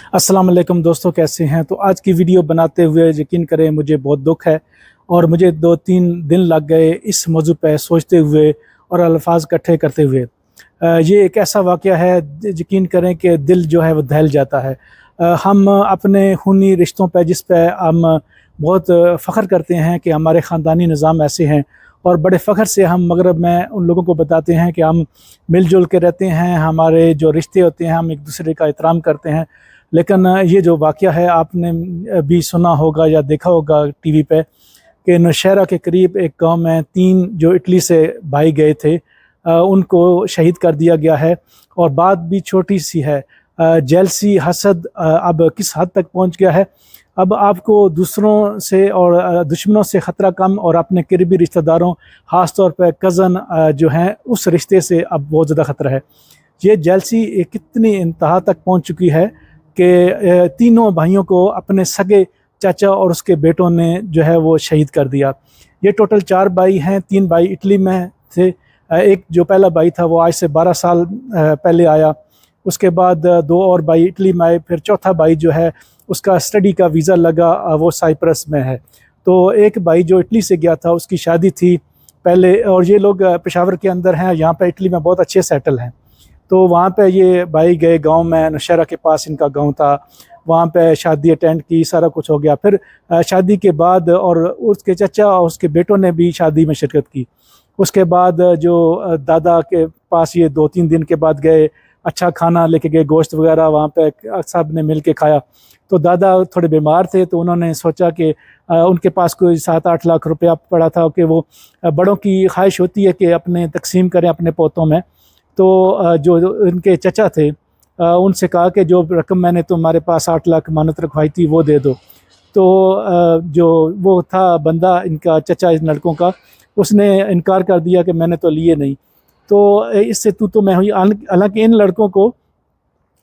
अस्सलाम वालेकुम दोस्तों, कैसे हैं। तो आज की वीडियो बनाते हुए यकीन करें मुझे बहुत दुख है और मुझे 2-3 दिन लग गए इस मौजू पे सोचते हुए और अल्फाज इकट्ठे करते हुए। ये एक ऐसा वाक़या है, यकीन करें कि दिल जो है वो दहल जाता है। हम अपने खूनी रिश्तों पे जिस पे हम बहुत फ़ख्र करते हैं कि हमारे ख़ानदानी निज़ाम ऐसे हैं, और बड़े फ़ख्र से हम मगरब में उन लोगों को बताते हैं कि हम मिलजुल के रहते हैं, हमारे जो रिश्ते होते हैं हम एक दूसरे का एहतराम करते हैं। लेकिन ये जो वाक़या है आपने भी सुना होगा या देखा होगा टीवी पे कि नौशहरा के करीब एक गांव में 3 जो इटली से भाई गए थे, उनको शहीद कर दिया गया है। और बात भी छोटी सी है, जेलसी हसद अब किस हद तक पहुंच गया है। अब आपको दूसरों से और दुश्मनों से ख़तरा कम, और अपने करीबी रिश्तेदारों ख़ास तौर पर कज़न जो हैं उस रिश्ते से अब बहुत ज़्यादा ख़तरा है। ये जेलसी कितनी इंतहा तक पहुंच चुकी है कि तीनों भाइयों को अपने सगे चाचा और उसके बेटों ने जो है वो शहीद कर दिया। ये टोटल 4 भाई हैं, 3 भाई इटली में थे। एक जो पहला भाई था वो आज से 12 साल पहले आया। उसके बाद 2 और भाई इटली में आए। फिर चौथा भाई जो है उसका स्टडी का वीज़ा लगा, वो साइप्रस में है। तो एक भाई जो इटली से गया था उसकी शादी थी पहले, और ये लोग पेशावर के अंदर हैं, यहाँ पे इटली में बहुत अच्छे सेटल हैं। तो वहाँ पे ये भाई गए गांव में, नौशहरा के पास इनका गांव था, वहाँ पे शादी अटेंड की, सारा कुछ हो गया। फिर शादी के बाद और उसके चचा और उसके बेटों ने भी शादी में शिरकत की। उसके बाद जो दादा के पास ये 2-3 दिन के बाद गए, अच्छा खाना लेके गए, गोश्त वगैरह वहाँ पे सब ने मिल के खाया। तो दादा थोड़े बीमार थे, तो उन्होंने सोचा कि उनके पास कोई 7-8 लाख रुपया पड़ा था कि वो बड़ों की ख्वाहिश होती है कि अपने तकसीम करें अपने पोतों में। तो जो उनके चचा थे उनसे कहा कि जो रकम मैंने तुम्हारे पास 8 लाख मानत रखवाई थी वो दे दो। तो जो वो था बंदा इनका चचा इन लड़कों का, उसने इनकार कर दिया कि मैंने तो लिए नहीं। तो इससे तू मैं हुई। हालांकि इन लड़कों को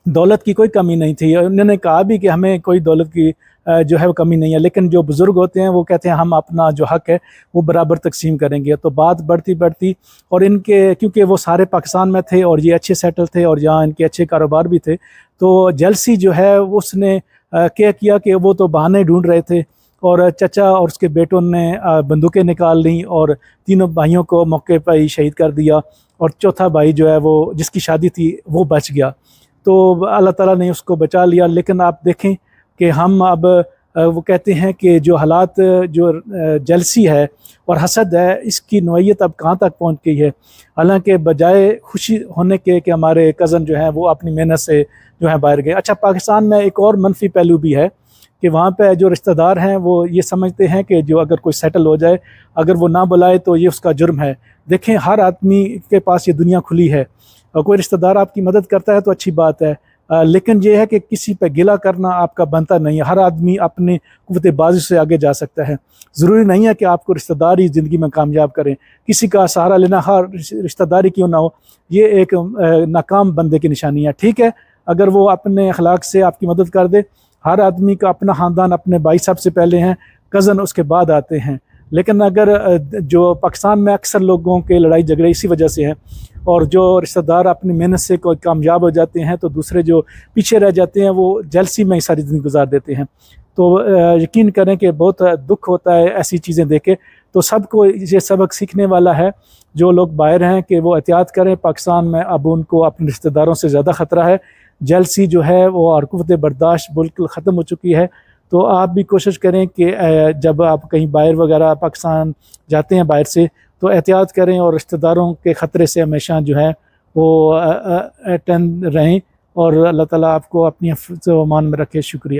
दौलत की कोई कमी नहीं थी, उन्होंने कहा भी कि हमें कोई दौलत की जो है वो कमी नहीं है। लेकिन जो बुज़ुर्ग होते हैं वो कहते हैं हम अपना जो हक़ है वो बराबर तकसीम करेंगे। तो बात बढ़ती बढ़ती, और इनके क्योंकि वो सारे पाकिस्तान में थे और ये अच्छे सेटल थे और यहाँ इनके अच्छे कारोबार भी थे, तो जेलसी जो है उसने क्या किया कि वो तो बहाने ढूंढ रहे थे, और चचा और उसके बेटों ने बंदूकें निकाल ली और तीनों भाइयों को मौके पर ही शहीद कर दिया। और चौथा भाई जो है वो जिसकी शादी थी वो बच गया। तो अल्लाह ताला ने उसको बचा लिया। लेकिन आप देखें कि हम अब वो कहते हैं कि जो हालात, जो जेलसी है और हसद है, इसकी नौइयत अब कहाँ तक पहुँच गई है। हालांकि बजाय खुशी होने के कि हमारे कज़न जो हैं वो अपनी मेहनत से जो है बाहर गए। अच्छा, पाकिस्तान में एक और मनफी पहलू भी है कि वहाँ पे जो रिश्तेदार हैं वो ये समझते हैं कि जो अगर कोई सेटल हो जाए, अगर वो ना बुलाए तो ये उसका जुर्म है। देखें, हर आदमी के पास ये दुनिया खुली है, और कोई रिश्तेदार आपकी मदद करता है तो अच्छी बात है, लेकिन ये है कि किसी पे गिला करना आपका बनता नहीं है। हर आदमी अपने कुव्वत बाज़ी से आगे जा सकता है। ज़रूरी नहीं है कि आपको रिश्तेदार ही ज़िंदगी में कामयाब करें। किसी का सहारा लेना, हर रिश्तेदारी क्यों ना हो, ये एक नाकाम बंदे की निशानी है। ठीक है, अगर वो अपने अखलाक से आपकी मदद कर दे। हर आदमी का अपना ख़ानदान, अपने भाई सबसे पहले हैं, कज़न उसके बाद आते हैं। लेकिन अगर जो पाकिस्तान में अक्सर लोगों के लड़ाई झगड़े इसी वजह से हैं, और जो रिश्तेदार अपनी मेहनत से कोई कामयाब हो जाते हैं तो दूसरे जो पीछे रह जाते हैं वो जेलसी में ही सारी ज़िंदगी गुजार देते हैं। तो यकीन करें कि बहुत दुख होता है ऐसी चीज़ें देखे। तो सबको ये सबक सीखने वाला है, जो लोग बाहर हैं, कि वो एहतियात करें। पाकिस्तान में अब उनको अपने रिश्तेदारों से ज़्यादा ख़तरा है। जेलसी जो है वो और कुव्वत बर्दाश्त बिल्कुल ख़त्म हो चुकी है। तो आप भी कोशिश करें कि जब आप कहीं बाहर वगैरह पाकिस्तान जाते हैं बाहर से, तो एहतियात करें और रिश्तेदारों के ख़तरे से हमेशा जो है वो अटेंड रहें। और अल्लाह ताला आपको अपनी हिफ्ज़ व अमान में रखे। शुक्रिया।